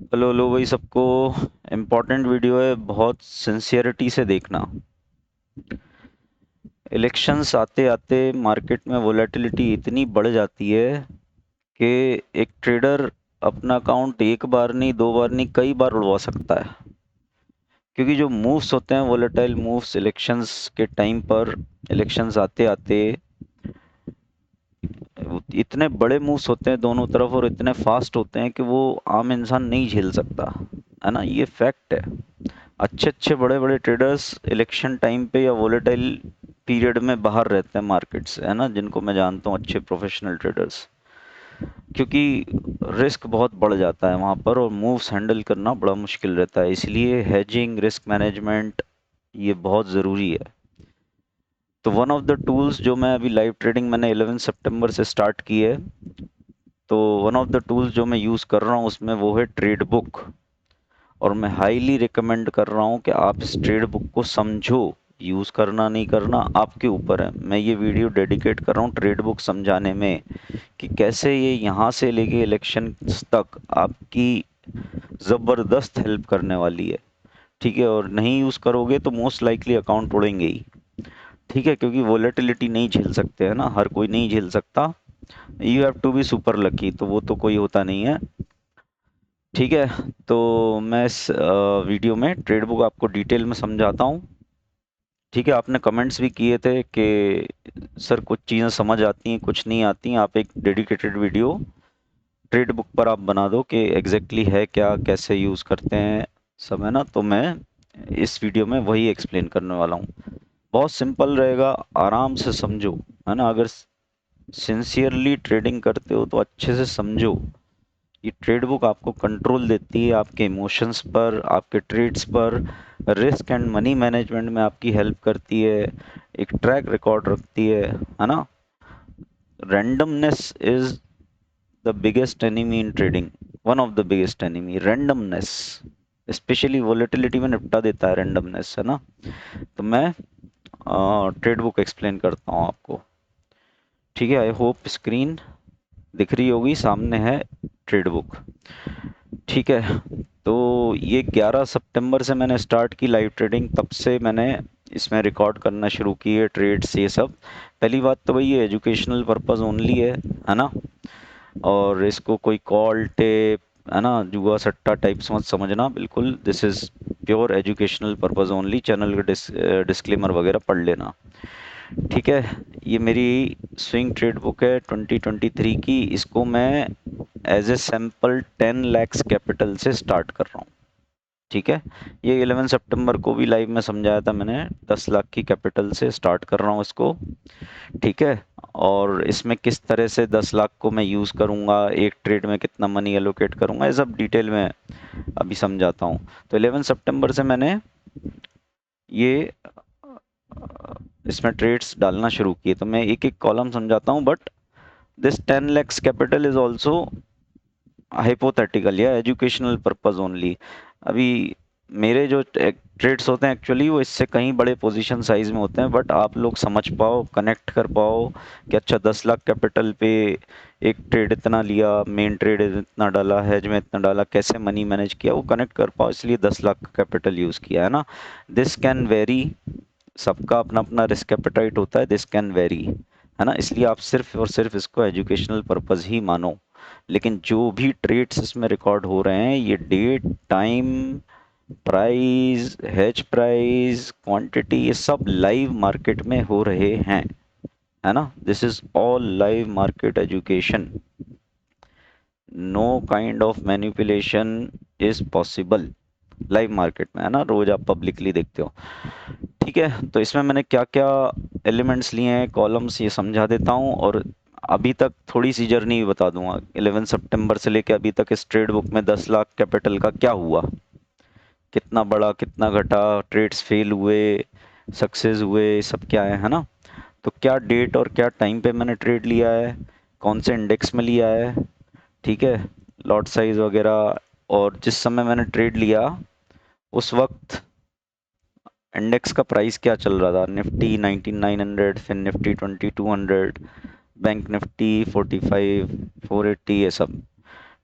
Hello hello भाई सबको। Important video है, बहुत सिंसियरिटी से देखना। इलेक्शंस आते आते मार्केट में वोलेटिलिटी इतनी बढ़ जाती है कि एक ट्रेडर अपना अकाउंट एक बार नहीं, दो बार नहीं, कई बार उड़वा सकता है। क्योंकि जो मूव्स होते हैं, वोलेटाइल मूव्स इलेक्शंस के टाइम पर, इलेक्शंस आते आते इतने बड़े मूव्स होते हैं दोनों तरफ और इतने फास्ट होते हैं कि वो आम इंसान नहीं झेल सकता, है ना। ये फैक्ट है। अच्छे अच्छे बड़े बड़े ट्रेडर्स इलेक्शन टाइम पे या वोलेटाइल पीरियड में बाहर रहते हैं मार्केट से, है ना, जिनको मैं जानता हूँ, अच्छे प्रोफेशनल ट्रेडर्स। क्योंकि रिस्क बहुत बढ़ जाता है वहाँ पर और मूव्स हैंडल करना बड़ा मुश्किल रहता है, इसलिए हेजिंग, रिस्क मैनेजमेंट, ये बहुत ज़रूरी है। तो वन ऑफ द टूल्स जो मैं अभी, लाइव ट्रेडिंग मैंने 11 सितंबर से स्टार्ट की है, तो वन ऑफ द टूल्स जो मैं यूज़ कर रहा हूँ उसमें वो है ट्रेड बुक। और मैं हाईली रिकमेंड कर रहा हूँ कि आप इस ट्रेड बुक को समझो। यूज़ करना नहीं करना आपके ऊपर है। मैं ये वीडियो डेडिकेट कर रहा हूँ ट्रेड बुक समझाने में कि कैसे ये यहाँ से लेके इलेक्शन तक आपकी ज़बरदस्त हेल्प करने वाली है। ठीक है, और नहीं यूज़ करोगे तो मोस्ट लाइकली अकाउंट उड़ेंगे ही। ठीक है, क्योंकि वोलेटिलिटी नहीं झेल सकते, है ना, हर कोई नहीं झेल सकता। You have to be super lucky, तो वो तो कोई होता नहीं है। ठीक है, तो मैं इस वीडियो में ट्रेड बुक आपको डिटेल में समझाता हूँ। ठीक है, आपने कमेंट्स भी किए थे कि सर कुछ चीज़ें समझ आती हैं, कुछ नहीं आती हैं, आप एक डेडिकेटेड वीडियो ट्रेड बुक पर आप बना दो कि एग्जैक्टली है क्या, कैसे यूज़ करते हैं, सब, है ना। तो मैं इस वीडियो में वही एक्सप्लेन करने वाला हूँ। बहुत सिंपल रहेगा, आराम से समझो, है ना। अगर सिंसियरली ट्रेडिंग करते हो तो अच्छे से समझो। ये ट्रेड बुक आपको कंट्रोल देती है आपके इमोशंस पर, आपके ट्रेड्स पर, रिस्क एंड मनी मैनेजमेंट में आपकी हेल्प करती है, एक ट्रैक रिकॉर्ड रखती है ना। Randomness is the biggest enemy in trading, one of the biggest enemy, randomness. Specially volatility में निपटा देता है रैंडमनेस, है ना। तो मैं ट्रेड बुक एक्सप्लेन करता हूँ आपको। ठीक है, आई होप स्क्रीन दिख रही होगी, सामने है ट्रेड बुक। ठीक है, तो ये 11 सितंबर से मैंने स्टार्ट की लाइव ट्रेडिंग, तब से मैंने इसमें रिकॉर्ड करना शुरू की है ट्रेड्स, ये सब। पहली बात तो भाई ये एजुकेशनल पर्पस ओनली है ना। और इसको कोई कॉल टेप, है ना, जुआ सट्टा टाइप्स मत समझना, बिल्कुल this is pure educational purpose only. Channel का डिस्क्लेमर वगैरह पढ़ लेना। ठीक है, ये मेरी स्विंग ट्रेड बुक है 2023 की। इसको मैं as a sample 10 lakhs capital से स्टार्ट कर रहा हूँ। ठीक है, ये 11 सितंबर को भी लाइव में समझाया था मैंने, 10 लाख की कैपिटल से स्टार्ट कर रहा हूँ इसको। ठीक है, और इसमें किस तरह से 10 लाख को मैं यूज़ करूँगा, एक ट्रेड में कितना मनी एलोकेट करूँगा, ये सब डिटेल में अभी समझाता हूँ। तो 11 सितंबर से मैंने ये इसमें ट्रेड्स डालना शुरू किए, तो मैं एक एक कॉलम समझाता हूँ। But this 10 lakhs capital is also hypothetical या एजुकेशनल पर्पस ओनली। अभी मेरे जो ट्रेड्स होते हैं एक्चुअली वो इससे कहीं बड़े पोजीशन साइज में होते हैं, बट आप लोग समझ पाओ, कनेक्ट कर पाओ कि अच्छा 10 लाख कैपिटल पे एक ट्रेड इतना लिया, मेन ट्रेड इतना डाला, हेज में इतना डाला, कैसे मनी मैनेज किया, वो कनेक्ट कर पाओ, इसलिए 10 लाख कैपिटल यूज़ किया, है ना। दिस कैन वेरी, सबका अपना अपना रिस्क एपेटाइट होता है, दिस कैन वेरी, है ना। इसलिए आप सिर्फ और सिर्फ इसको एजुकेशनल पर्पस ही मानो। लेकिन जो भी ट्रेड्स इसमें रिकॉर्ड हो रहे हैं, ये date, time, price, hedge price, quantity, ये सब लाइव मार्केट में हो रहे हैं, है ना। This is all live market education. Know kind of manipulation is possible live market में, है ना, रोज आप पब्लिकली देखते हो। ठीक है, तो इसमें मैंने क्या क्या एलिमेंट्स लिए हैं, कॉलम्स, ये समझा देता हूँ। और अभी तक थोड़ी सी जर्नी भी बता दूंगा, 11 सितंबर से लेकर अभी तक इस ट्रेड बुक में 10 लाख कैपिटल का क्या हुआ, कितना बड़ा, कितना घटा, ट्रेड्स फेल हुए, सक्सेस हुए, सब क्या है ना। तो क्या डेट और क्या टाइम पे मैंने ट्रेड लिया है, कौन से इंडेक्स में लिया है, ठीक है, लॉट साइज वगैरह, और जिस समय मैंने ट्रेड लिया उस वक्त इंडेक्स का प्राइस क्या चल रहा था, निफ्टी 19,900, फिर निफ्टी 2200, बैंक निफ्टी 45, 480, ये सब।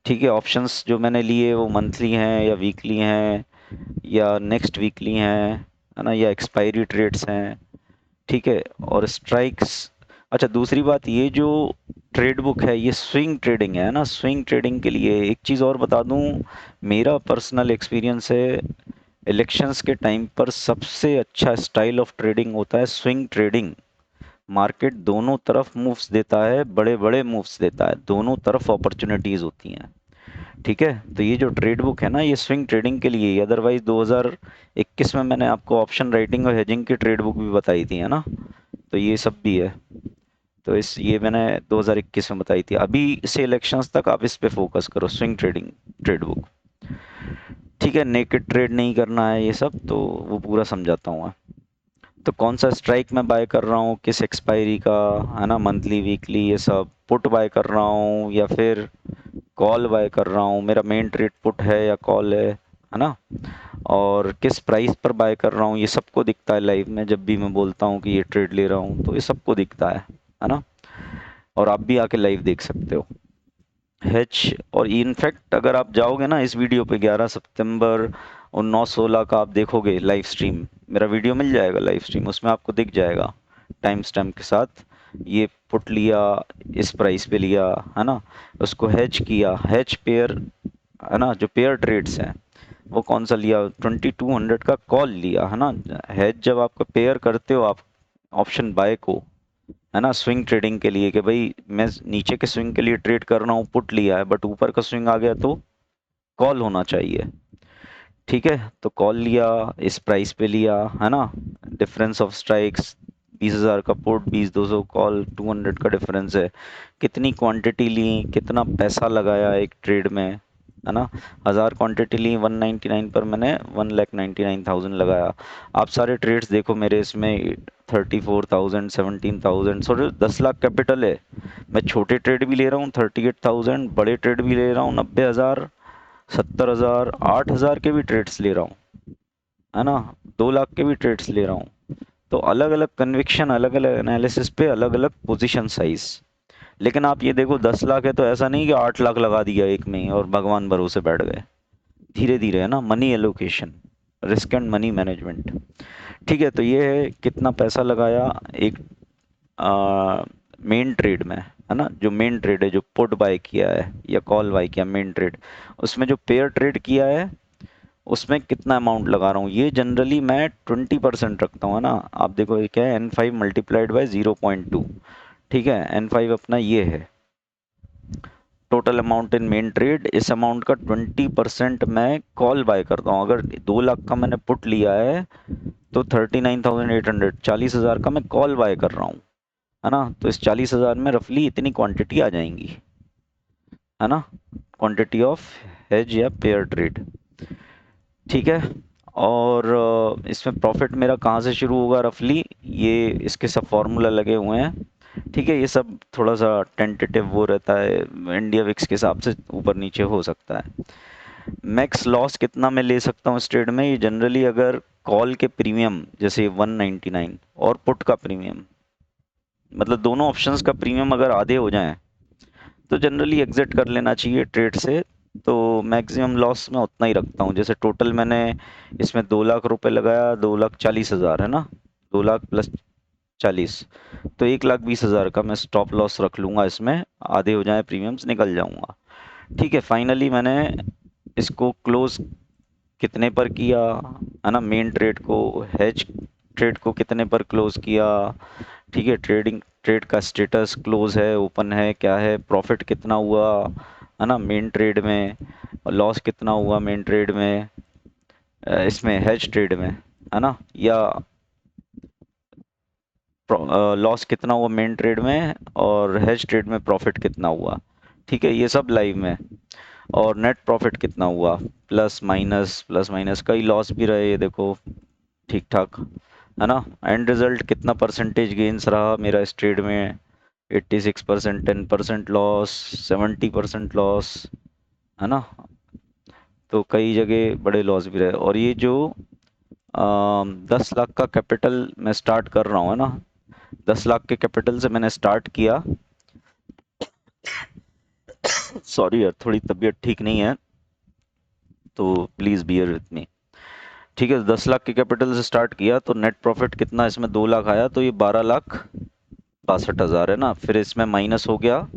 ठीक है, ऑप्शंस जो मैंने लिए वो मंथली हैं या वीकली हैं या नेक्स्ट वीकली हैं, है ना, या एक्सपायरी ट्रेड्स हैं। ठीक है, और स्ट्राइक्स। अच्छा, दूसरी बात, ये जो ट्रेड बुक है ये स्विंग ट्रेडिंग है ना। स्विंग ट्रेडिंग के लिए एक चीज़ और बता दूं, मेरा पर्सनल एक्सपीरियंस है, इलेक्शंस के टाइम पर सबसे अच्छा स्टाइल ऑफ ट्रेडिंग होता है स्विंग ट्रेडिंग। मार्केट दोनों तरफ मूव्स देता है, बड़े बड़े मूव्स देता है, दोनों तरफ अपॉर्चुनिटीज़ होती हैं। ठीक है, तो ये जो ट्रेड बुक है ना ये स्विंग ट्रेडिंग के लिए, अदरवाइज 2021 में मैंने आपको ऑप्शन राइटिंग और हेजिंग की ट्रेड बुक भी बताई थी, है ना, तो ये सब भी है। तो इस ये मैंने 2021 में बताई थी। अभी से इलेक्शंस तक आप इस पे फोकस करो, स्विंग ट्रेडिंग ट्रेड बुक। ठीक है, नेकेड ट्रेड नहीं करना है ये सब, तो वो पूरा समझाता हूँ मैं। तो कौन सा स्ट्राइक में बाय कर रहा हूँ, किस एक्सपायरी का, है ना, मंथली वीकली ये सब, पुट बाय कर रहा हूँ या फिर कॉल बाय कर रहा हूँ, मेरा मेन ट्रेड पुट है या कॉल है ना, और किस प्राइस पर बाय कर रहा हूँ, ये सबको दिखता है लाइव में। जब भी मैं बोलता हूँ कि ये ट्रेड ले रहा हूँ तो ये सबको दिखता है ना, और आप भी आके लाइव देख सकते हो। हेच, और इनफैक्ट अगर आप जाओगे ना इस वीडियो पे 11 सितंबर और 9-16 का आप देखोगे लाइव स्ट्रीम, मेरा वीडियो मिल जाएगा लाइव स्ट्रीम, उसमें आपको दिख जाएगा टाइम स्टैम्प के साथ। ये पुट लिया, इस प्राइस पे लिया, है ना, उसको हेज किया, हेज पेयर, है ना, जो पेयर ट्रेड्स हैं वो कौन सा लिया, 2200 का कॉल लिया, है ना। हेज जब आपका पेयर करते हो आप ऑप्शन बाय को, है ना, स्विंग ट्रेडिंग के लिए, कि भाई मैं नीचे के स्विंग के लिए ट्रेड कर रहा हूँ, पुट लिया है, बट ऊपर का स्विंग आ गया तो कॉल होना चाहिए। ठीक है, तो कॉल लिया, इस प्राइस पे लिया, है ना, डिफरेंस ऑफ स्ट्राइक्स, 20,000 का पुट, 20,200 कॉल, 200 का डिफरेंस है। कितनी क्वांटिटी ली, कितना पैसा लगाया एक ट्रेड में, है ना। 1000 क्वांटिटी ली, 199 पर मैंने 1,99,000 लगाया। आप सारे ट्रेड्स देखो मेरे इसमें, 34,000, 17,000, सॉरी 10 लाख कैपिटल है। मैं छोटे ट्रेड भी ले रहा हूँ 38,000, बड़े ट्रेड भी ले रहा हूँ 90,000, 70,000, 8,000 के भी ट्रेड्स ले रहा हूँ, है ना, 2 लाख के भी ट्रेड्स ले रहा हूँ। तो अलग अलग कन्विक्शन, अलग अलग एनालिसिस पे अलग अलग पोजीशन साइज। लेकिन आप ये देखो 10 लाख है तो ऐसा नहीं कि 8 लाख लगा दिया एक में ही और भगवान भरोसे बैठ गए। धीरे धीरे, है ना, money allocation, risk and money management. ठीक है, तो ये है कितना पैसा लगाया एक मेन ट्रेड में, है ना, जो मेन ट्रेड है, जो पुट बाय किया है या कॉल बाय किया मेन ट्रेड, उसमें जो पेयर ट्रेड किया है उसमें कितना अमाउंट लगा रहा हूँ। ये जनरली मैं 20% रखता हूँ, है ना। आप देखो ये क्या है, N5 मल्टीप्लाइड बाई 0.2। ठीक है, N5 अपना ये है total amount in main trade. इस अमाउंट का 20% मैं कॉल बाय करता हूँ। अगर 2 लाख का मैंने पुट लिया है तो 39,800, 40,000 का मैं कॉल बाय कर रहा हूँ, है ना। तो इस 40,000 में रफली इतनी क्वांटिटी आ जाएंगी, है ना, क्वांटिटी ऑफ हेज या पेयर ट्रेड। ठीक है, और इसमें प्रॉफिट मेरा कहाँ से शुरू होगा रफली, ये इसके सब फॉर्मूला लगे हुए हैं। ठीक है, ये सब थोड़ा सा टेंटेटिव वो रहता है, इंडिया विक्स के हिसाब से ऊपर नीचे हो सकता है। मैक्स लॉस कितना मैं ले सकता हूँ इस ट्रेड में, ये जनरली अगर कॉल के प्रीमियम जैसे 199 और पुट का प्रीमियम, मतलब दोनों ऑप्शंस का प्रीमियम अगर आधे हो जाएं तो जनरली एग्जिट कर लेना चाहिए ट्रेड से। तो मैक्सिमम लॉस मैं उतना ही रखता हूँ। जैसे टोटल मैंने इसमें 2 लाख रुपए लगाया, 2,40,000, है ना, 2 लाख प्लस 40, तो 1,20,000 का मैं स्टॉप लॉस रख लूंगा इसमें। आधे हो जाए प्रीमियम्स निकल जाऊंगा। ठीक है, फाइनली मैंने इसको क्लोज कितने पर किया, है ना, मेन ट्रेड को, हेज ट्रेड को कितने पर क्लोज किया। ठीक है, ट्रेड का स्टेटस क्लोज है, ओपन है, क्या है, प्रॉफिट कितना हुआ, है ना, मेन ट्रेड में, लॉस कितना हुआ मेन ट्रेड में, इसमें हेज ट्रेड में, है ना, या लॉस कितना हुआ मेन ट्रेड में और हेज ट्रेड में प्रॉफिट कितना हुआ। ठीक है, ये सब लाइव में। और नेट प्रॉफिट कितना हुआ, प्लस माइनस, कई लॉस भी रहे, ये देखो ठीक ठाक, है ना। एंड रिजल्ट कितना परसेंटेज गेन्स रहा मेरा इस ट्रेड में, 86%, 10% लॉस, 70% लॉस, है ना। तो कई जगह बड़े लॉस भी रहे। और ये जो 10 लाख का कैपिटल मैं स्टार्ट कर रहा हूँ, है ना, 10 लाख के कैपिटल से मैंने स्टार्ट किया। सॉरी यार, थोड़ी तबीयत ठीक नहीं है, तो प्लीज बियर विथ मी। ठीक है, 10 लाख के कैपिटल से स्टार्ट किया, तो नेट प्रॉफिट कितना इसमें 2 लाख आया, तो ये 12,62,000 है ना। फिर इसमें माइनस हो गया,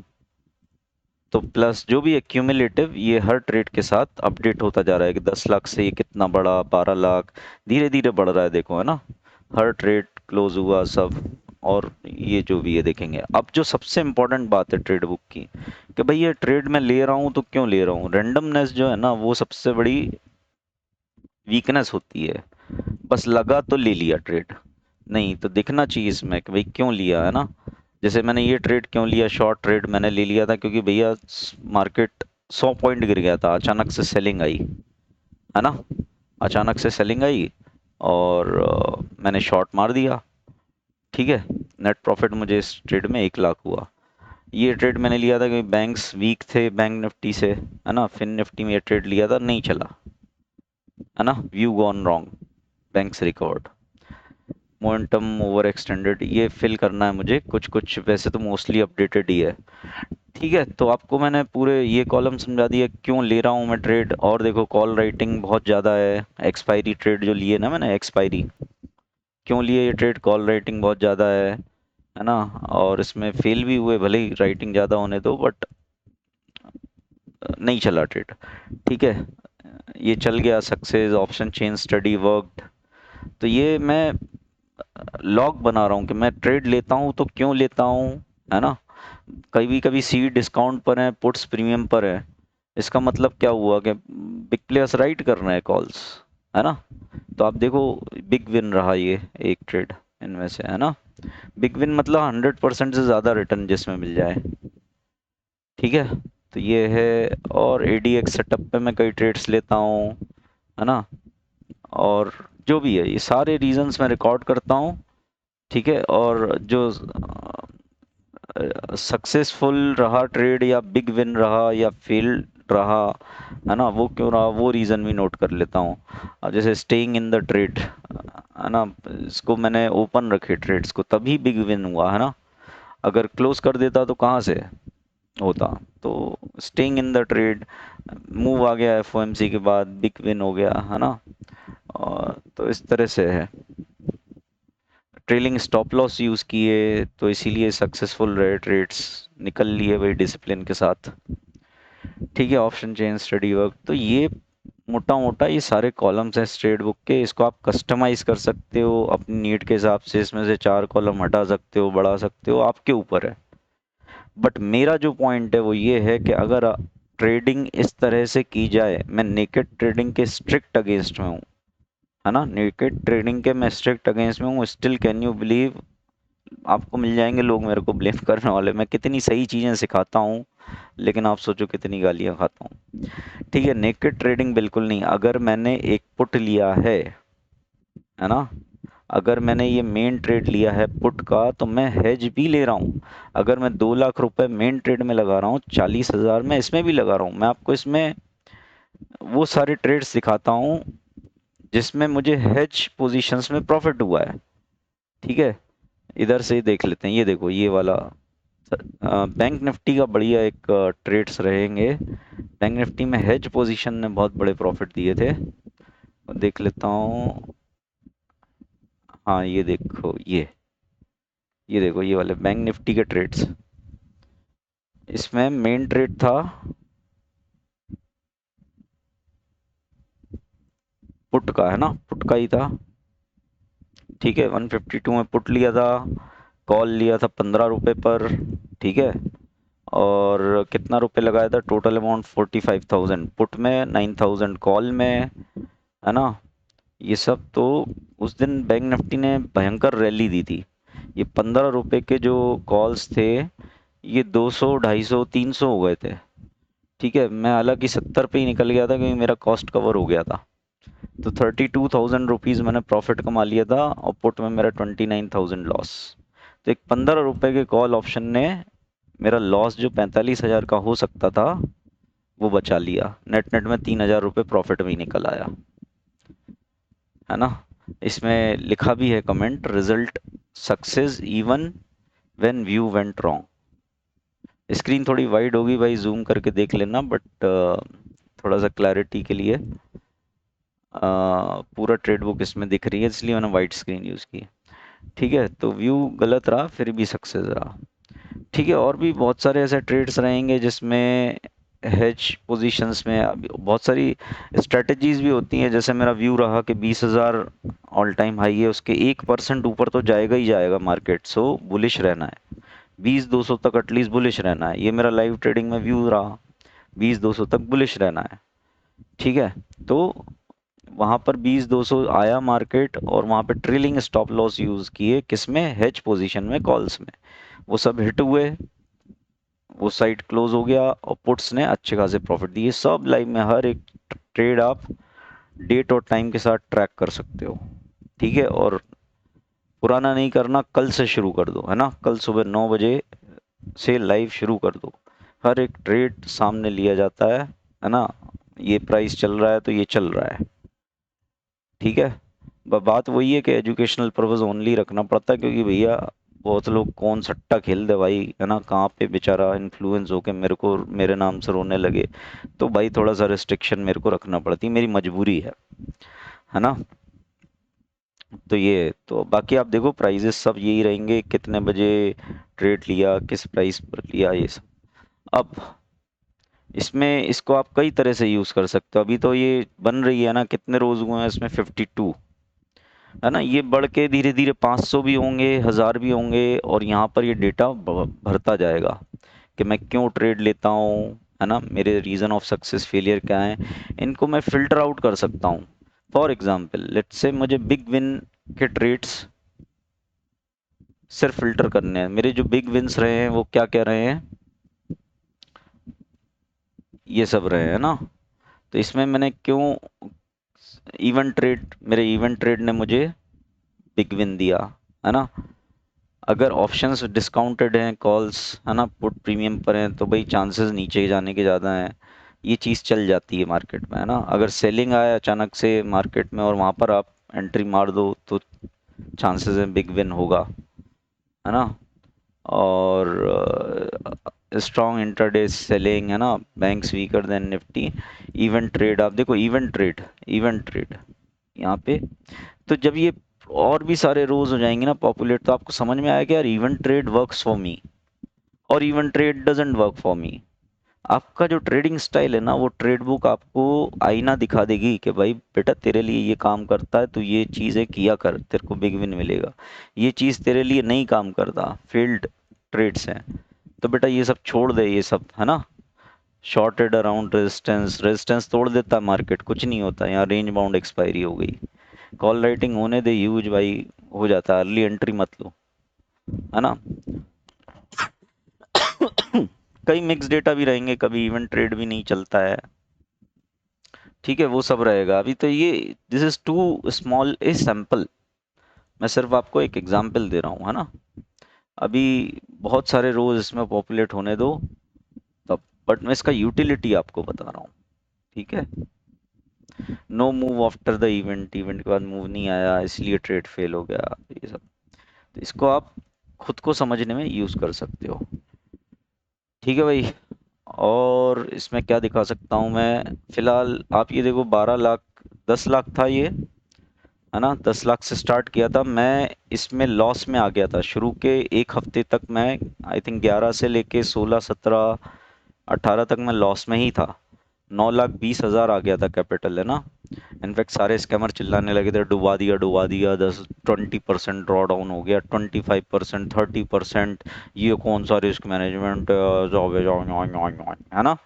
तो प्लस जो भी एक्यूमुलेटिव, ये हर ट्रेड के साथ अपडेट होता जा रहा है कि 10 लाख से ये कितना बढ़ा, 12 लाख, धीरे धीरे बढ़ रहा है, देखो है ना। हर ट्रेड क्लोज हुआ सब। और ये जो भी ये देखेंगे, अब जो सबसे इंपॉर्टेंट बात है ट्रेड बुक की, कि भाई ये ट्रेड मैं ले रहा हूँ तो क्यों ले रहा हूँ। रेंडमनेस जो है ना, वो सबसे बड़ी वीकनेस होती है। बस लगा तो ले लिया ट्रेड, नहीं तो देखना चाहिए इसमें कि भाई क्यों लिया, है ना। जैसे मैंने ये ट्रेड क्यों लिया, शॉर्ट ट्रेड मैंने ले लिया था क्योंकि भैया मार्केट 100 पॉइंट गिर गया था, अचानक से सेलिंग आई, है ना। अचानक से सेलिंग आई, और मैंने शॉर्ट मार दिया। ठीक है, नेट प्रॉफिट मुझे इस ट्रेड में 1 लाख हुआ। ये ट्रेड मैंने लिया था क्योंकि बैंक्स वीक थे, बैंक निफ्टी से, है ना। फिन निफ्टी में ये ट्रेड लिया था, नहीं चला, है ना। View gone wrong, banks recovered. Momentum over extended, ये फिल करना है मुझे कुछ कुछ, वैसे तो मोस्टली अपडेटेड ही है। ठीक है, तो आपको मैंने पूरे ये कॉलम समझा दिया क्यों ले रहा हूँ मैं ट्रेड। और देखो कॉल राइटिंग बहुत ज़्यादा है, एक्सपायरी ट्रेड जो लिए ना मैंने, एक्सपायरी क्यों लिए, ये ट्रेड कॉल राइटिंग बहुत ज़्यादा है ना। और इसमें फेल भी हुए, भले ही राइटिंग ज़्यादा होने दो, बट नहीं चला ट्रेड। ठीक है, ये चल गया success, option chain study worked. तो ये मैं लॉग बना रहा हूँ कि मैं ट्रेड लेता हूँ तो क्यों लेता हूँ, है ना। कभी कभी सी डिस्काउंट पर है, पुट्स प्रीमियम पर है, इसका मतलब क्या हुआ कि बिग प्लेयर्स राइट कर रहे हैं कॉल्स, है ना। तो आप देखो, बिग विन रहा ये एक ट्रेड इनमें से, है ना। बिग विन मतलब 100% से ज़्यादा रिटर्न जिसमें मिल जाए। ठीक है, तो ये है। और एडीएक्स सेटअप पे मैं कई ट्रेड्स लेता हूँ, है ना। और जो भी है, ये सारे रीजंस मैं रिकॉर्ड करता हूँ। ठीक है, और जो सक्सेसफुल रहा ट्रेड, या बिग विन रहा, या फेल रहा, है ना, वो क्यों रहा, वो रीज़न भी नोट कर लेता हूँ। जैसे स्टेइंग इन द ट्रेड, है ना, इसको मैंने ओपन रखे ट्रेड्स को, तभी बिग विन हुआ, है ना। अगर क्लोज कर देता तो कहाँ से होता। तो staying in the trade, move आ गया एफओएमसी के बाद, बिग विन हो गया, है ना। और तो इस तरह से है। ट्रेलिंग स्टॉप लॉस यूज़ किए, तो इसीलिए सक्सेसफुल रहे ट्रेड्स, निकल लिए भाई डिसिप्लिन के साथ। ठीक है, ऑप्शन चेन स्टडी वर्क, तो ये मोटा मोटा ये सारे कॉलम्स हैं ट्रेड बुक के। इसको आप कस्टमाइज कर सकते हो अपनी नीड के हिसाब से, इसमें से 4 कॉलम हटा सकते हो, बढ़ा सकते हो, आपके ऊपर है। बट मेरा जो पॉइंट है वो ये है कि अगर ट्रेडिंग इस तरह से की जाए, मैं नेकेड ट्रेडिंग के स्ट्रिक्ट अगेंस्ट में हूँ, है ना। नेकेड ट्रेडिंग के मैं स्ट्रिक्ट अगेंस्ट में हूँ। स्टिल कैन यू बिलीव, आपको मिल जाएंगे लोग मेरे को ब्लेम करने वाले, मैं कितनी सही चीज़ें सिखाता हूँ, लेकिन आप सोचो कितनी गालियाँ खाता हूँ। ठीक है, नेकेड ट्रेडिंग बिल्कुल नहीं। अगर मैंने एक पुट लिया है ना, अगर मैंने ये मेन ट्रेड लिया है पुट का, तो मैं हेज भी ले रहा हूँ। अगर मैं 2 लाख रुपए मेन ट्रेड में लगा रहा हूँ, 40,000 मैं इसमें भी लगा रहा हूँ। मैं आपको इसमें वो सारे ट्रेड्स दिखाता हूँ जिसमें मुझे हेज पोजीशंस में प्रॉफिट हुआ है। ठीक है, इधर से ही देख लेते हैं, ये देखो ये वाला बैंक निफ्टी का बढ़िया एक ट्रेड्स रहेंगे। बैंक निफ्टी में हेज पोजीशन ने बहुत बड़े प्रॉफिट दिए थे, देख लेता हूँ। हाँ ये देखो, ये देखो ये वाले बैंक निफ्टी के ट्रेड्स, इसमें मेन ट्रेड था पुट का, है ना, पुट का ही था। ठीक है, 152 में पुट लिया था, कॉल लिया था 15 रुपए पर। ठीक है, और कितना रुपए लगाया था, टोटल अमाउंट 45,000 पुट में, 9,000 कॉल में, है ना। ये सब तो उस दिन बैंक निफ्टी ने भयंकर रैली दी थी। ये 15 रुपए के जो कॉल्स थे, ये 200, 250, 300 हो गए थे। ठीक है, मैं हालांकि 70 पे ही निकल गया था क्योंकि मेरा कॉस्ट कवर हो गया था। तो 32,000 रुपीज़ मैंने प्रॉफिट कमा लिया था, और पुट में मेरा 29,000 लॉस। तो एक 15 रुपए के कॉल ऑप्शन ने मेरा लॉस जो 45,000 का हो सकता था, वो बचा लिया। नेट नेट में 3,000 रुपये प्रॉफिट में ही निकल आया, है ना। इसमें लिखा भी है comment, result success even when view went wrong. Screen थोड़ी वाइड होगी भाई, जूम करके देख लेना, बट थोड़ा सा क्लैरिटी के लिए पूरा ट्रेड बुक इसमें दिख रही है, इसलिए मैंने वाइट स्क्रीन यूज़ की। ठीक है, तो व्यू गलत रहा फिर भी सक्सेस रहा। ठीक है, और भी बहुत सारे ऐसे ट्रेड्स रहेंगे जिसमें हेज पोजीशंस में बहुत सारी स्ट्रेटजीज भी होती हैं। जैसे मेरा व्यू रहा कि 20,000 ऑल टाइम हाई है, उसके 1% ऊपर तो जाएगा ही जाएगा मार्केट, सो बुलिश रहना है। 20,200 तक एटलीस्ट बुलिश रहना है, ये मेरा लाइव ट्रेडिंग में व्यू रहा। 20,200 तक बुलिश रहना है। ठीक है, तो वहां पर 20,200 आया मार्केट, और वहां पे ट्रेलिंग स्टॉप लॉस यूज किए, किसमें, हेज पोजीशन में, कॉल्स में। वो सब हिट हुए, वो साइड क्लोज हो गया, और पुट्स ने अच्छे खासे प्रॉफिट दिए। सब लाइव में हर एक ट्रेड आप डेट और टाइम के साथ ट्रैक कर सकते हो। ठीक है, और पुराना नहीं करना, कल से शुरू कर दो, है ना, कल सुबह 9 बजे से लाइव शुरू कर दो। हर एक ट्रेड सामने लिया जाता है ना। ये प्राइस चल रहा है तो ये चल रहा है। ठीक है, बात वही है कि एजुकेशनल पर्पज ओनली रखना पड़ता है, क्योंकि भैया बहुत लोग कौन सट्टा खेल दे भाई, है ना, कहाँ पे बेचारा इन्फ्लुएंस होके मेरे को मेरे नाम से रोने लगे। तो भाई थोड़ा सा रिस्ट्रिक्शन मेरे को रखना पड़ती है, मेरी मजबूरी है ना। तो ये तो बाकी आप देखो, प्राइजेस सब यही रहेंगे, कितने बजे ट्रेड लिया, किस प्राइस पर लिया, ये सब। अब इसमें इसको आप कई तरह से यूज कर सकते हो। अभी तो ये बन रही है ना, कितने रोज हुए हैं इसमें, 52, है ना। ये बढ़ के धीरे धीरे 500 भी होंगे, 1000 भी होंगे, और यहाँ पर ये डेटा भरता जाएगा कि मैं क्यों ट्रेड लेता हूँ, है ना, मेरे रीज़न ऑफ सक्सेस फेलियर क्या है। इनको मैं फिल्टर आउट कर सकता हूँ। फॉर एग्जाम्पल लेट्स से मुझे बिग विन के ट्रेड्स सिर्फ फिल्टर करने हैं। मेरे जो बिग विन्स रहे हैं वो क्या क्या रहे हैं, ये सब रहे हैं ना। तो इसमें मैंने क्यों, इवेंट ट्रेड, मेरे इवेंट ट्रेड ने मुझे बिग विन दिया, है ना। अगर ऑप्शंस डिस्काउंटेड हैं, कॉल्स, है ना, पुट प्रीमियम पर हैं, तो भाई चांसेस नीचे जाने के ज़्यादा हैं। ये चीज़ चल जाती है मार्केट में, है ना। अगर सेलिंग आए अचानक से मार्केट में और वहाँ पर आप एंट्री मार दो, तो चांसेस हैं बिग विन होगा, है ना। और स्ट्रॉन्ग इंटरडे सेलिंग, है ना, banks weaker then Nifty. Event trade आप देखो, इवेंट ट्रेड यहाँ पे। तो जब ये और भी सारे रोज हो जाएंगे ना पॉपुलेट, तो आपको समझ में आएगा यार, event trade works for me और event trade doesn't work for me. आपका जो ट्रेडिंग स्टाइल है ना, वो ट्रेड बुक आपको आईना दिखा देगी कि भाई बेटा तेरे लिए ये काम करता है, तो ये चीज़ें किया कर, तेरे को बिग विन मिलेगा। ये चीज़ तेरे लिए नहीं काम करता, फेल्ड ट्रेड्स हैं, तो बेटा ये सब छोड़ दे, ये सब, है ना। शॉर्टेड अराउंड रेजिस्टेंस, रेजिस्टेंस तोड़ देता है मार्केट, कुछ नहीं होता यहाँ, रेंज बाउंड एक्सपायरी हो गई। कॉल राइटिंग होने दे ह्यूज भाई, हो जाता है, अर्ली एंट्री मत लो, है ना। कई मिक्स डेटा भी रहेंगे, कभी इवेंट ट्रेड भी नहीं चलता है। ठीक है, वो सब रहेगा। अभी तो ये this is too small a sample, मैं सिर्फ आपको एक एग्जांपल दे रहा हूँ, है ना। अभी बहुत सारे रोज इसमें पॉपुलेट होने दो तब, बट मैं इसका यूटिलिटी आपको बता रहा हूँ। ठीक है, no move after the event, event के बाद मूव नहीं आया इसलिए ट्रेड फेल हो गया, ये सब। तो इसको आप खुद को समझने में यूज कर सकते हो। ठीक है भाई, और इसमें क्या दिखा सकता हूँ मैं, फिलहाल आप ये देखो, 12 लाख, 10 लाख था ये, है ना। 10 लाख से स्टार्ट किया था मैं, इसमें लॉस में आ गया था शुरू के 1 हफ्ते तक। मैं आई थिंक 11 से लेके 16, 17, 18 तक मैं लॉस में ही था। 9,20,000 आ गया था कैपिटल, है ना। इनफैक्ट सारे स्कैमर चिल्लाने लगे थे, डुबा दिया डुबा दिया, 10-20% ड्रॉ डाउन हो गया, 25%, 30%, ये कौन सा रिस्क मैनेजमेंट है ना।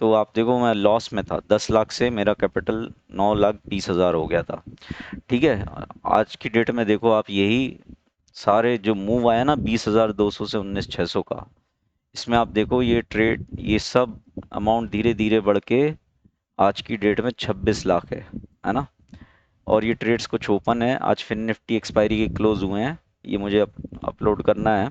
तो आप देखो, मैं लॉस में था, 10 लाख से मेरा कैपिटल 9,20,000 हो गया था। ठीक है, आज की डेट में देखो आप, यही सारे जो मूव आया ना, 20,200 से 19,600 का, इसमें आप देखो ये ट्रेड, ये सब अमाउंट धीरे धीरे बढ़ के आज की डेट में 26 लाख है ना। और ये ट्रेड्स कुछ ओपन है, आज फिन निफ्टी एक्सपायरी के क्लोज हुए हैं, ये मुझे अपलोड करना है,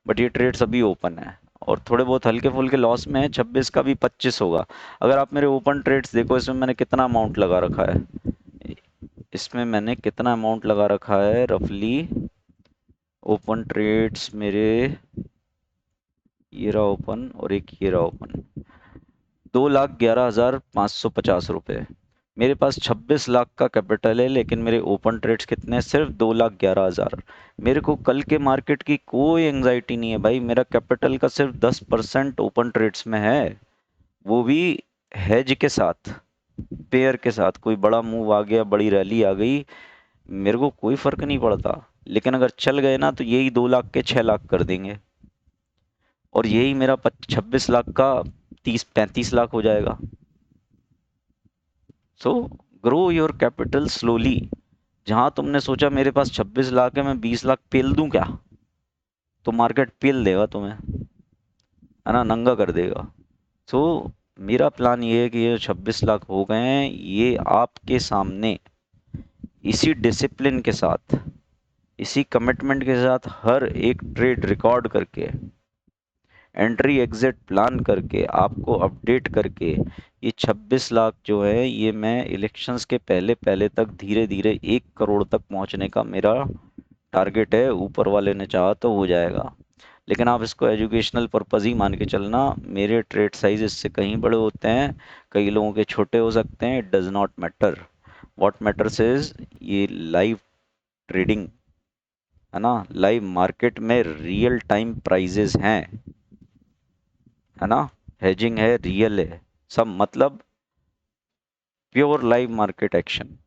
बट ये ट्रेड्स अभी ओपन है। और थोड़े बहुत हल्के फुल्के लॉस में है, 26 का भी 25 होगा। अगर आप मेरे ओपन ट्रेड्स देखो, इसमें मैंने कितना अमाउंट लगा रखा है, इसमें मैंने कितना अमाउंट लगा रखा है रफली, ओपन ट्रेड्स मेरे, ये रहा ओपन और एक ये रहा ओपन। 2,11,550 रुपये। मेरे पास 26 लाख का कैपिटल है, लेकिन मेरे ओपन ट्रेड्स कितने हैं? सिर्फ 2,11,000। मेरे को कल के मार्केट की कोई एंग्जाइटी नहीं है भाई। मेरा कैपिटल का सिर्फ 10% ओपन ट्रेड्स में है, वो भी हेज के साथ, पेयर के साथ। कोई बड़ा मूव आ गया, बड़ी रैली आ गई, मेरे को कोई फर्क नहीं पड़ता। लेकिन अगर चल गए ना तो यही 2 लाख के 6 लाख कर देंगे, और यही मेरा 26 लाख का 30-35 लाख हो जाएगा। सो ग्रो योर कैपिटल स्लोली। जहां तुमने सोचा मेरे पास 26 लाख है, मैं 20 लाख पेल दूं क्या, तो मार्केट पेल देगा तुम्हें, है ना, नंगा कर देगा। सो मेरा प्लान ये है कि ये 26 लाख हो गए हैं, ये आपके सामने इसी डिसिप्लिन के साथ, इसी कमिटमेंट के साथ हर एक ट्रेड रिकॉर्ड करके, एंट्री एग्जिट प्लान करके, आपको अपडेट करके, ये 26 लाख जो है ये मैं इलेक्शंस के पहले पहले तक धीरे धीरे 1 करोड़ तक पहुंचने का मेरा टारगेट है। ऊपर वाले ने चाहा तो हो जाएगा। लेकिन आप इसको एजुकेशनल पर्पज़ ही मान के चलना। मेरे ट्रेड साइज इससे कहीं बड़े होते हैं, कई लोगों के छोटे हो सकते हैं, it does not matter. What matters is ये लाइव ट्रेडिंग, है ना, लाइव मार्केट में रियल टाइम प्राइजेस हैं, है ना, हेजिंग है, रियल है, सब मतलब प्योर लाइव मार्केट एक्शन।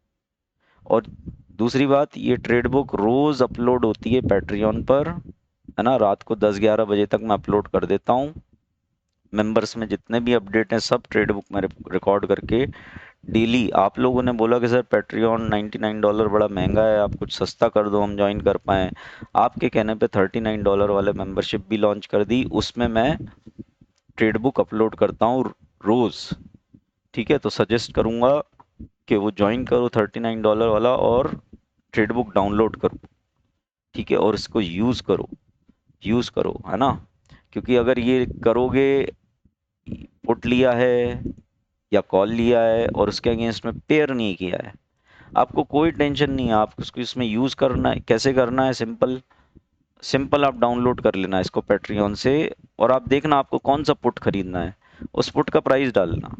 और दूसरी बात, ये ट्रेड बुक रोज अपलोड होती है पैट्रियन पर, है ना, रात को 10-11 बजे तक मैं अपलोड कर देता हूँ। मेंबर्स में जितने भी अपडेट हैं सब ट्रेड बुक में रिकॉर्ड करके डेली। आप लोगों ने बोला कि सर पैट्रियन $99 बड़ा महंगा है, आप कुछ सस्ता कर दो हम ज्वाइन कर पाएँ। आपके कहने पे $39 वाले मेंबरशिप भी लॉन्च कर दी, उसमें मैं ट्रेड बुक अपलोड करता हूँ रोज़। ठीक है, तो सजेस्ट करूँगा कि वो ज्वाइन करो $39 वाला, और ट्रेड बुक डाउनलोड करो। ठीक है, और इसको यूज़ करो, यूज़ करो, है ना। क्योंकि अगर ये करोगे, पुट लिया है या कॉल लिया है और उसके अगेंस्ट में पेयर नहीं किया है, आपको कोई टेंशन नहीं है। आप उसको इसमें यूज़ करना है, कैसे करना है, सिंपल सिंपल आप डाउनलोड कर लेना इसको पैट्रियन से, और आप देखना आपको कौन सा पुट खरीदना है, उस पुट का प्राइस डालना।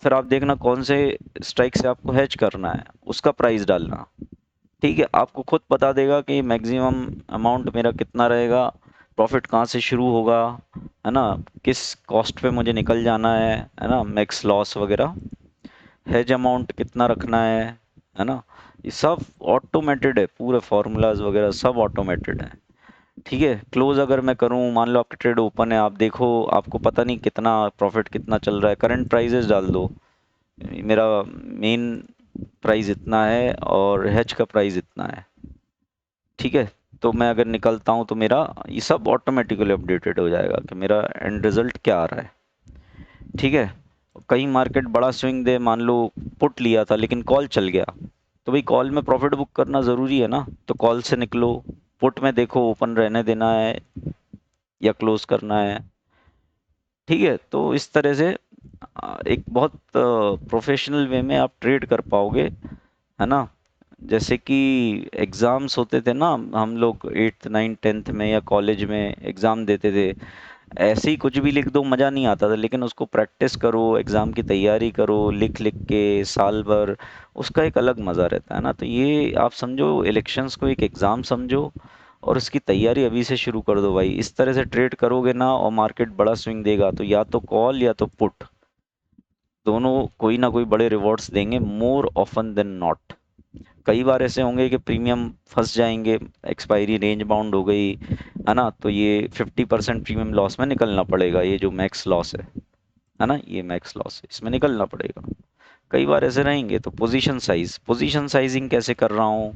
फिर आप देखना कौन से स्ट्राइक से आपको हेज करना है, उसका प्राइस डालना। ठीक है, आपको खुद बता देगा कि मैक्सिमम अमाउंट मेरा कितना रहेगा, प्रॉफिट कहाँ से शुरू होगा, है ना, किस कॉस्ट पे मुझे निकल जाना है ना, मैक्स लॉस वगैरह, हेज अमाउंट कितना रखना है ना। ये सब ऑटोमेटेड है, पूरे फार्मूलाज वगैरह सब ऑटोमेटेड है। ठीक है, क्लोज अगर मैं करूं, मान लो आपका ट्रेड ओपन है, आप देखो आपको पता नहीं कितना प्रॉफिट कितना चल रहा है, करंट प्राइजेस डाल दो, मेरा मेन प्राइस इतना है और हेज का प्राइस इतना है। ठीक है, तो मैं अगर निकलता हूं तो मेरा ये सब ऑटोमेटिकली अपडेटेड हो जाएगा कि मेरा एंड रिजल्ट क्या आ रहा है। ठीक है, कहीं मार्केट बड़ा स्विंग दे, मान लो पुट लिया था लेकिन कॉल चल गया, तो भाई कॉल में प्रॉफिट बुक करना ज़रूरी है ना, तो कॉल से निकलो। पुट में देखो ओपन रहने देना है या क्लोज करना है। ठीक है, तो इस तरह से एक बहुत प्रोफेशनल वे में आप ट्रेड कर पाओगे, है ना। जैसे कि एग्ज़ाम्स होते थे ना, हम लोग 8th 9th 10th में या कॉलेज में एग्ज़ाम देते थे, ऐसे ही कुछ भी लिख दो, मज़ा नहीं आता था। लेकिन उसको प्रैक्टिस करो, एग्ज़ाम की तैयारी करो, लिख लिख के साल भर, उसका एक अलग मज़ा रहता है ना। तो ये आप समझो इलेक्शंस को एक एग्ज़ाम समझो, और उसकी तैयारी अभी से शुरू कर दो भाई। इस तरह से ट्रेड करोगे ना और मार्केट बड़ा स्विंग देगा, तो या तो कॉल या तो पुट, दोनों कोई ना कोई बड़े रिवॉर्ड्स देंगे, मोर ऑफन देन नॉट। कई बार ऐसे होंगे कि प्रीमियम फंस जाएंगे, एक्सपायरी रेंज बाउंड हो गई, है ना, तो ये 50% प्रीमियम लॉस में निकलना पड़ेगा, ये जो मैक्स लॉस है ना, ये मैक्स लॉस है, इसमें निकलना पड़ेगा। कई बार ऐसे रहेंगे। तो पोजीशन साइजिंग कैसे कर रहा हूँ,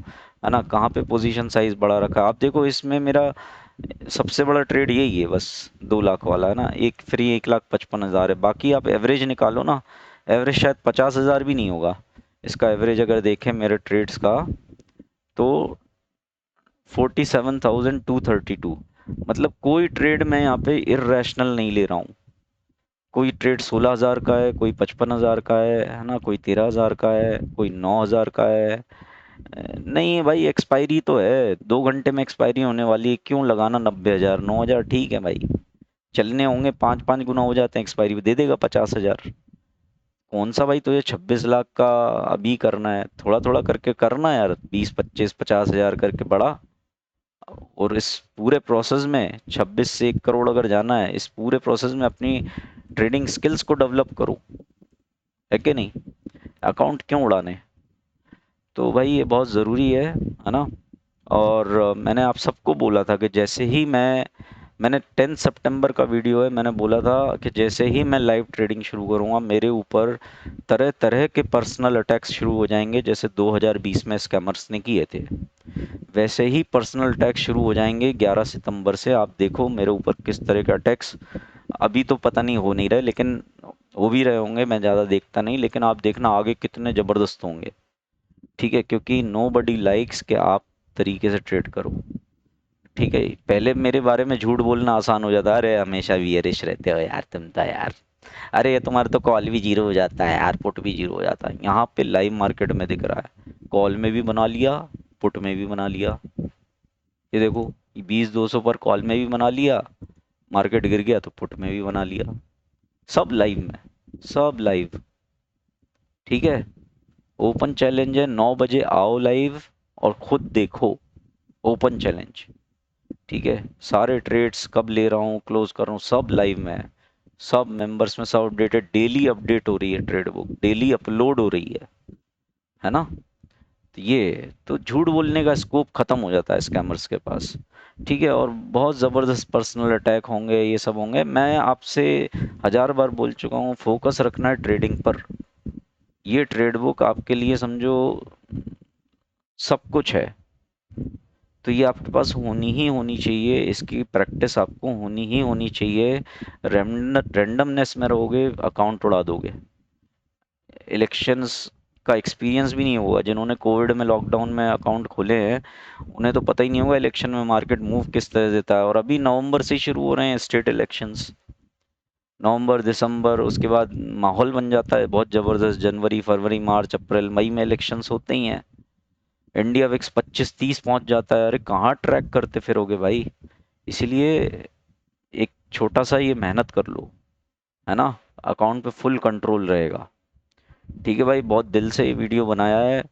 है ना, कहाँ पे पोजीशन साइज बड़ा रखा है। आप देखो इसमें मेरा सबसे बड़ा ट्रेड यही है बस, 2 लाख वाला, है ना, एक फ्री 1,55,000 है। बाकी आप एवरेज निकालो ना, एवरेज शायद 50,000 भी नहीं होगा इसका एवरेज, अगर देखें मेरे ट्रेड्स का तो 47,232। मतलब कोई ट्रेड मैं यहाँ पे इर्रेशनल नहीं ले रहा हूँ। कोई ट्रेड 16,000 का है, कोई 55,000 का है ना, कोई 13,000 का है, कोई 9,000 का है। नहीं भाई, एक्सपायरी तो है, 2 घंटे में एक्सपायरी होने वाली है, क्यों लगाना 90,000? 9,000 ठीक है भाई, चलने होंगे 5-5 गुना हो जाते हैं, एक्सपायरी पे दे देगा 50,000। कौन सा भाई तुझे 26 लाख का अभी करना है, थोड़ा थोड़ा करके करना है यार, 20, 25, 50,000 करके बढ़ा। और इस पूरे प्रोसेस में 26 से 1 करोड़ अगर जाना है, इस पूरे प्रोसेस में अपनी ट्रेडिंग स्किल्स को डेवलप करो, है कि नहीं? अकाउंट क्यों उड़ाने? तो भाई ये बहुत ज़रूरी है ना। और मैंने आप सबको बोला था कि जैसे ही मैंने 10 सितंबर का वीडियो है, मैंने बोला था कि जैसे ही मैं लाइव ट्रेडिंग शुरू करूँगा, मेरे ऊपर तरह तरह के पर्सनल अटैक्स शुरू हो जाएंगे, जैसे 2020 में स्कैमर्स ने किए थे। वैसे ही पर्सनल अटैक्स शुरू हो जाएंगे 11 सितंबर से। आप देखो मेरे ऊपर किस तरह के अटैक्स, अभी तो पता नहीं हो नहीं रहे, लेकिन हो भी रहे होंगे, मैं ज़्यादा देखता नहीं, लेकिन आप देखना आगे कितने ज़बरदस्त होंगे। ठीक है, क्योंकि नो बडी लाइक्स कि आप तरीके से ट्रेड करो। ठीक है, पहले मेरे बारे में झूठ बोलना आसान हो जाता है, अरे हमेशा वियरिश रहते हो यार तुम तो यार, अरे ये तुम्हारा तो कॉल भी जीरो हो जाता है यार, पुट भी जीरो हो जाता है। यहाँ पे लाइव मार्केट में दिख रहा है, कॉल में भी बना लिया, पुट में भी बना लिया। ये देखो 20-200 पर कॉल में भी बना लिया, मार्केट गिर गया तो पुट में भी बना लिया। सब लाइव में, सब लाइव। ठीक है, ओपन चैलेंज है, 9 बजे आओ लाइव और खुद देखो। ओपन चैलेंज, ठीक है। सारे ट्रेड्स कब ले रहा हूँ, क्लोज कर रहा हूँ, सब लाइव में है। सब मेंबर्स में सब अपडेटेड, डेली अपडेट हो रही है ट्रेड बुक, डेली अपलोड हो रही है ना। तो ये तो झूठ बोलने का स्कोप खत्म हो जाता है स्कैमर्स के पास। ठीक है, और बहुत ज़बरदस्त पर्सनल अटैक होंगे, ये सब होंगे। मैं आपसे 1000 बार बोल चुका हूँ, फोकस रखना है ट्रेडिंग पर। ये ट्रेड बुक आपके लिए समझो सब कुछ है। तो ये आपके पास होनी ही होनी चाहिए, इसकी प्रैक्टिस आपको होनी ही होनी चाहिए। रेंडमनेस में रहोगे अकाउंट उड़ा दोगे। इलेक्शंस का एक्सपीरियंस भी नहीं होगा, जिन्होंने कोविड में लॉकडाउन में अकाउंट खोले हैं उन्हें तो पता ही नहीं होगा इलेक्शन में मार्केट मूव किस तरह देता है। और अभी नवंबर से शुरू हो रहे हैं स्टेट इलेक्शंस, नवंबर दिसंबर, उसके बाद माहौल बन जाता है बहुत ज़बरदस्त। जनवरी फरवरी मार्च अप्रैल मई में इलेक्शंस होते ही हैं। इंडिया विक्स 25-30 पहुंच जाता है, अरे कहाँ ट्रैक करते फिरोगे भाई। इसीलिए एक छोटा सा ये मेहनत कर लो, है ना, अकाउंट पे फुल कंट्रोल रहेगा। ठीक है भाई, बहुत दिल से ये वीडियो बनाया है,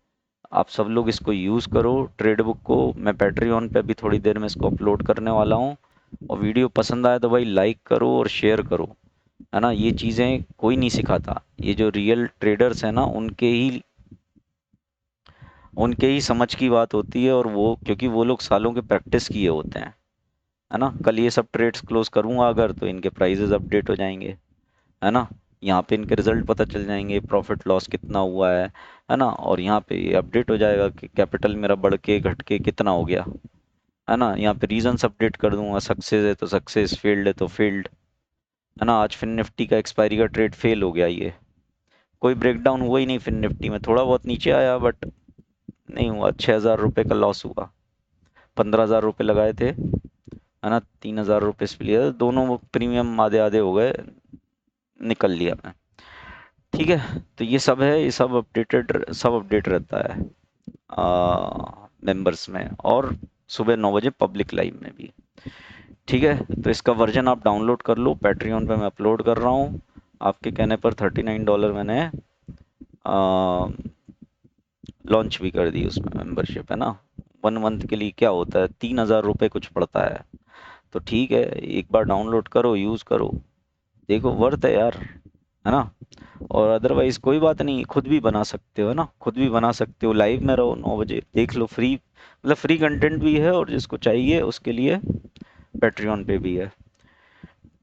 आप सब लोग इसको यूज़ करो ट्रेड बुक को। मैं पैट्रियन पे अभी थोड़ी देर में इसको अपलोड करने वाला हूँ। और वीडियो पसंद आए तो भाई लाइक करो और शेयर करो, है ना। ये चीज़ें कोई नहीं सिखाता, ये जो रियल ट्रेडर्स हैं ना उनके ही समझ की बात होती है। और वो क्योंकि वो लोग सालों के प्रैक्टिस किए होते हैं, है ना। कल ये सब ट्रेड्स क्लोज करूँगा अगर, तो इनके प्राइजेस अपडेट हो जाएंगे, है ना। यहाँ पे इनके रिजल्ट पता चल जाएंगे, प्रॉफिट लॉस कितना हुआ है ना। और यहाँ पे ये अपडेट हो जाएगा कि कैपिटल मेरा बढ़ के घट के कितना हो गया, है ना। यहाँ पे रीजंस अपडेट कर दूंगा, सक्सेस है तो सक्सेस, फेल्ड है तो फेल्ड, है ना। आज फिन निफ्टी का एक्सपायरी का ट्रेड फेल हो गया, ये कोई ब्रेकडाउन हुआ ही नहीं फिन निफ्टी में, थोड़ा बहुत नीचे आया बट नहीं हुआ। 6,000 रुपये का लॉस हुआ, 15,000 रुपये लगाए थे, है ना। 3,000 रुपये इस पे लिया, दोनों प्रीमियम आधे आधे हो गए, निकल लिया मैं। ठीक है, तो ये सब है, ये सब अपडेटेड, सब अपडेट रहता है मेंबर्स में, और सुबह 9 बजे पब्लिक लाइव में भी। ठीक है, तो इसका वर्जन आप डाउनलोड कर लो, पैट्रियन पे मैं अपलोड कर रहा हूँ। आपके कहने पर $39 मैंने लॉन्च भी कर दी उसमें मेंबरशिप, है ना। 1 मंथ के लिए क्या होता है, 3,000 रुपये कुछ पड़ता है। तो ठीक है, एक बार डाउनलोड करो, यूज़ करो, देखो वर्थ है यार, है ना। और अदरवाइज कोई बात नहीं, खुद भी बना सकते हो, है ना, खुद भी बना सकते हो। लाइव में रहो 9 बजे, देख लो, फ्री मतलब फ्री कंटेंट भी है, और जिसको चाहिए उसके लिए पैट्रियन पे भी है।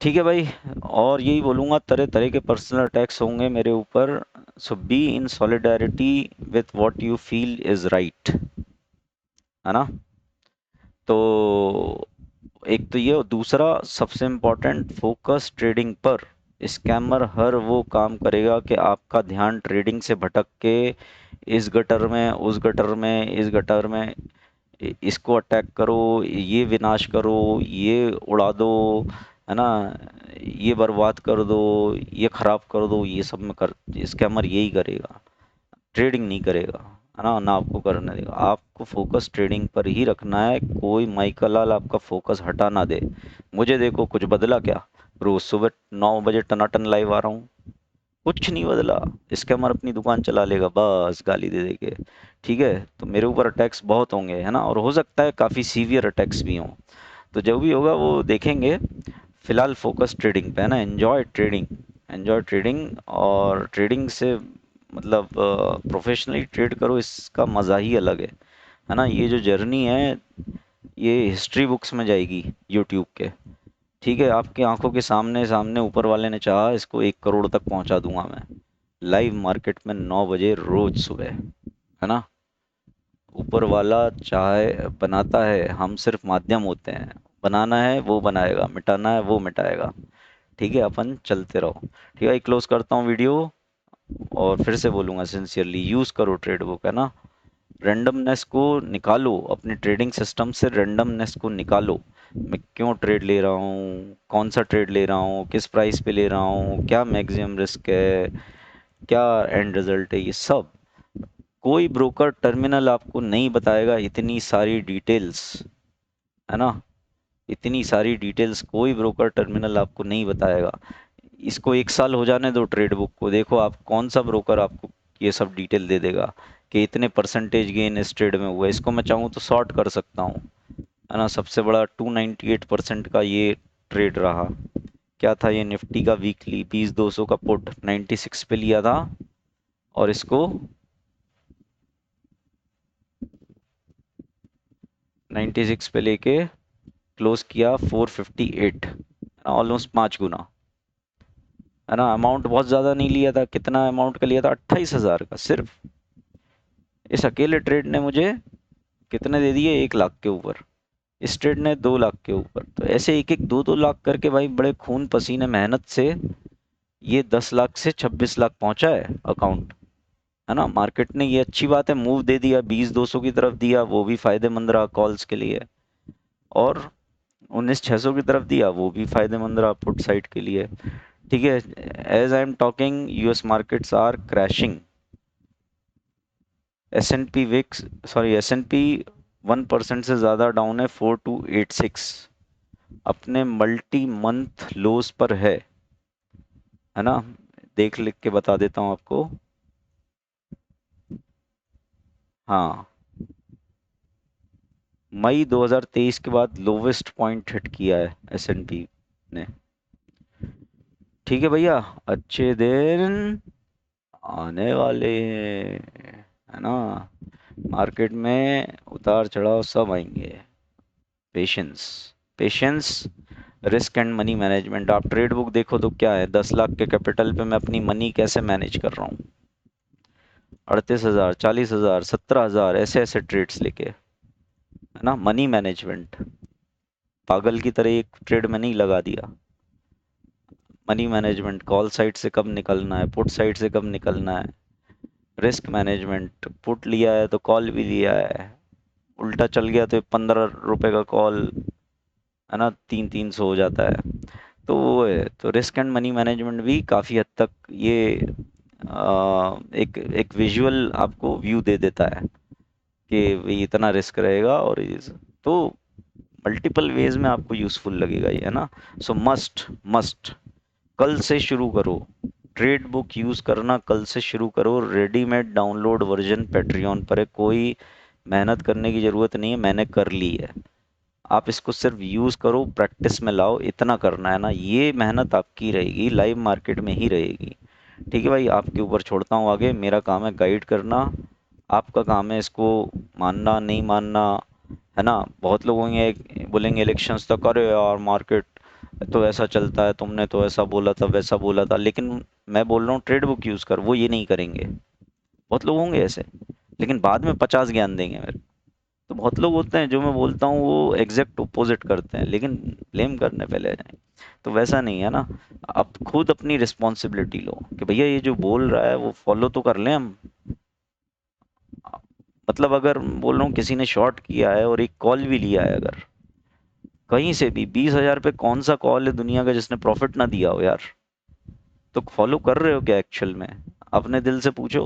ठीक है भाई, और यही बोलूँगा, तरह तरह के पर्सनल अटैक्स होंगे मेरे ऊपर, so be in solidarity with what you feel is right, है ना। तो एक तो ये, और दूसरा सबसे इम्पोर्टेंट, फोकस ट्रेडिंग पर। स्कैमर हर वो काम करेगा कि आपका ध्यान ट्रेडिंग से भटक के इस गटर में, उस गटर में, इस गटर में, इसको अटैक करो, ये विनाश करो, ये उड़ा दो, है ना, ये बर्बाद कर दो, ये खराब कर दो, ये सब में कर, स्कैमर यही करेगा, ट्रेडिंग नहीं करेगा, है ना, ना आपको करने देगा। आपको फोकस ट्रेडिंग पर ही रखना है, कोई माइकल लाल आपका फोकस हटा ना दे। मुझे देखो कुछ बदला क्या, रोज सुबह 9 बजे टनाटन लाइव आ रहा हूँ, कुछ नहीं बदला। स्कैमर अपनी दुकान चला लेगा बस गाली दे दे के। ठीक है, तो मेरे ऊपर अटैक्स बहुत होंगे, है ना, और हो सकता है काफ़ी सीवियर अटैक्स भी हों। तो जो भी होगा वो देखेंगे। फिलहाल फोकस ट्रेडिंग पे है ना, एंजॉय ट्रेडिंग, एंजॉय ट्रेडिंग। और ट्रेडिंग से मतलब प्रोफेशनली ट्रेड करो, इसका मज़ा ही अलग है ना। ये जो जर्नी है ये हिस्ट्री बुक्स में जाएगी यूट्यूब के। ठीक है, आपकी आंखों के सामने सामने ऊपर वाले ने चाहा इसको 1 करोड़ तक पहुंचा दूंगा मैं, लाइव मार्केट में 9 बजे रोज सुबह, है ना। ऊपर वाला चाहे बनाता है, हम सिर्फ माध्यम होते हैं। बनाना है वो बनाएगा, मिटाना है वो मिटाएगा। ठीक है, अपन चलते रहो। ठीक है, क्लोज करता हूँ वीडियो। और फिर से बोलूँगा सिंसियरली, यूज़ करो ट्रेड बुक, है ना। रेंडमनेस को निकालो अपने ट्रेडिंग सिस्टम से, रेंडमनेस को निकालो। मैं क्यों ट्रेड ले रहा हूँ, कौन सा ट्रेड ले रहा हूँ, किस प्राइस पे ले रहा हूँ, क्या मैक्सिमम रिस्क है, क्या एंड रिजल्ट है, ये सब कोई ब्रोकर टर्मिनल आपको नहीं बताएगा। इतनी सारी डिटेल्स, है ना, इतनी सारी डिटेल्स कोई ब्रोकर टर्मिनल आपको नहीं बताएगा। इसको 1 साल हो जाने दो ट्रेड बुक को, देखो आप कौन सा ब्रोकर आपको ये सब डिटेल दे देगा कि इतने परसेंटेज गेन इस ट्रेड में हुआ। इसको मैं चाहूँ तो शॉर्ट कर सकता हूँ, है ना। सबसे बड़ा 298% का ये ट्रेड रहा। क्या था ये, निफ्टी का वीकली 20-200 का पुट 96 पे लिया था, और इसको 96 पे लेके क्लोज किया 458, ऑलमोस्ट 5 गुना, है ना। अमाउंट बहुत ज़्यादा नहीं लिया था, कितना अमाउंट का लिया था, 28,000 का सिर्फ। इस अकेले ट्रेड ने मुझे कितने दे दिए, 1 लाख के ऊपर। इस ट्रेड ने 2 लाख के ऊपर। तो ऐसे एक एक 2-2 लाख करके भाई बड़े खून पसीने मेहनत से ये 10 लाख से 26 लाख पहुंचा है अकाउंट, है ना। मार्केट ने, ये अच्छी बात है, मूव दे दिया 20-200 की तरफ दिया, वो भी फायदेमंद रहा कॉल्स के लिए। और 19,600 की तरफ दिया, वो भी फायदेमंद रहा पुट साइड के लिए। ठीक है, as I am talking US markets are crashing. S and P VIX, sorry S and P 1% से ज़्यादा डाउन है, 4286 अपने मल्टी मंथ लोज पर है ना। देख लिख के बता देता हूँ आपको। हाँ, मई 2023 के बाद लोवेस्ट पॉइंट हिट किया है एस एन पी ने। ठीक है भैया, अच्छे दिन आने वाले हैं, है ना। मार्केट में उतार चढ़ाव सब आएंगे। Patience, patience, risk and money management. आप ट्रेड बुक देखो तो क्या है, 10 लाख के कैपिटल पे मैं अपनी मनी कैसे मैनेज कर रहा हूँ, 38,000, 40,000, 17,000, ऐसे ऐसे ट्रेड्स लेके, है ना। मनी मैनेजमेंट, पागल की तरह एक ट्रेड में नहीं लगा दिया। मनी मैनेजमेंट, कॉल साइड से कब निकलना है, पुट साइड से कब निकलना है। रिस्क मैनेजमेंट, पुट लिया है तो कॉल भी लिया है, उल्टा चल गया तो 15 रुपए का कॉल, है ना, 300-300 हो जाता है। तो वो है, तो रिस्क एंड मनी मैनेजमेंट भी काफ़ी हद तक ये एक एक विजुअल आपको व्यू दे देता है कि भाई इतना रिस्क रहेगा। और तो मल्टीपल वेज में आपको यूज़फुल लगेगा ये, है ना। सो मस्ट मस्ट कल से शुरू करो ट्रेड बुक यूज़ करना, कल से शुरू करो। रेडीमेड डाउनलोड वर्जन पेट्रियन पर है, कोई मेहनत करने की ज़रूरत नहीं है, मैंने कर ली है। आप इसको सिर्फ यूज़ करो, प्रैक्टिस में लाओ, इतना करना है ना। ये मेहनत आपकी रहेगी, लाइव मार्केट में ही रहेगी। ठीक है भाई, आपके ऊपर छोड़ता हूँ आगे, मेरा काम है गाइड करना, आपका काम है इसको मानना नहीं मानना, है ना। बहुत लोग होंगे बोलेंगे इलेक्शंस तक, अरे यार मार्केट तो ऐसा चलता है, तुमने तो ऐसा बोला था वैसा बोला था, लेकिन मैं बोल रहा हूँ ट्रेड बुक यूज़ कर, वो ये नहीं करेंगे। बहुत लोग होंगे ऐसे, लेकिन बाद में 50 ज्ञान देंगे मेरे। तो बहुत लोग होते हैं जो मैं बोलता हूँ वो एग्जैक्ट अपोजिट करते हैं, लेकिन ब्लेम करने पहले जाएं। तो वैसा नहीं है ना। आप खुद अपनी रिस्पॉन्सिबिलिटी लो कि भैया ये जो बोल रहा है वो फॉलो तो कर लें हम। मतलब अगर बोल रहा हूँ किसी ने शॉर्ट किया है और एक कॉल भी लिया है, अगर कहीं से भी 20,000 पे, कौन सा कॉल है दुनिया का जिसने प्रॉफिट ना दिया हो यार। तो फॉलो कर रहे हो क्या एक्चुअल में, अपने दिल से पूछो,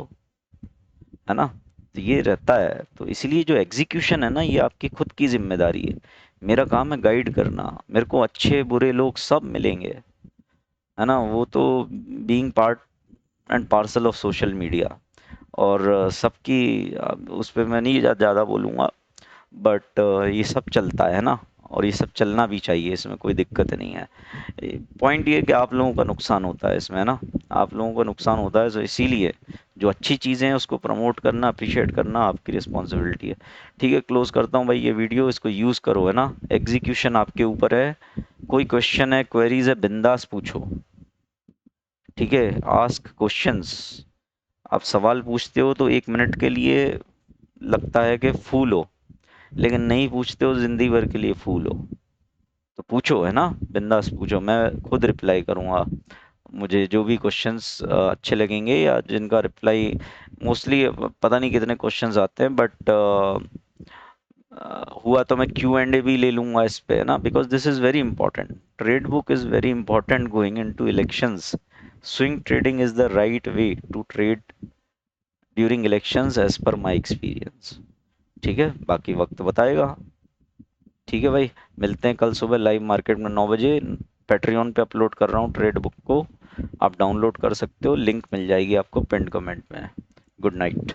है ना। तो ये रहता है, तो इसलिए जो एग्जीक्यूशन है ना, ये आपकी खुद की जिम्मेदारी है। मेरा काम है गाइड करना, मेरे को अच्छे बुरे लोग सब मिलेंगे, है ना, वो तो being part and parcel of social media. और सबकी उस पर मैं नहीं ज़्यादा बोलूँगा, बट ये सब चलता है ना, और ये सब चलना भी चाहिए, इसमें कोई दिक्कत नहीं है। पॉइंट ये है कि आप लोगों का नुकसान होता है इसमें, है ना, आप लोगों का नुकसान होता है, तो इसीलिए जो अच्छी चीज़ें हैं उसको प्रमोट करना, अप्रिशिएट करना आपकी रिस्पॉन्सिबिलिटी है। ठीक है, क्लोज करता हूँ भाई ये वीडियो, इसको यूज़ करो, है ना, एग्जीक्यूशन आपके ऊपर है। कोई क्वेश्चन है, क्वेरीज है, बिंदास पूछो। ठीक है, आस्क क्वेश्चंस। आप सवाल पूछते हो तो 1 मिनट के लिए लगता है कि फूल हो, लेकिन नहीं पूछते हो जिंदगी भर के लिए फूल हो। तो पूछो, है ना, बिंदास पूछो, मैं खुद रिप्लाई करूंगा। मुझे जो भी क्वेश्चंस अच्छे लगेंगे या जिनका रिप्लाई, मोस्टली पता नहीं कितने क्वेश्चंस आते हैं, बट हुआ तो मैं क्यू एंड ए भी ले लूंगा इस पे, है ना, because this is very important. Trade book is very important going into elections. Swing trading is the right way to trade during elections as per my experience. ठीक है, बाकी वक्त बताएगा। ठीक है भाई, मिलते हैं कल सुबह लाइव मार्केट में 9 बजे। पेट्रियन पे अपलोड कर रहा हूँ ट्रेड बुक को, आप डाउनलोड कर सकते हो, लिंक मिल जाएगी आपको पिन कमेंट में। Good night.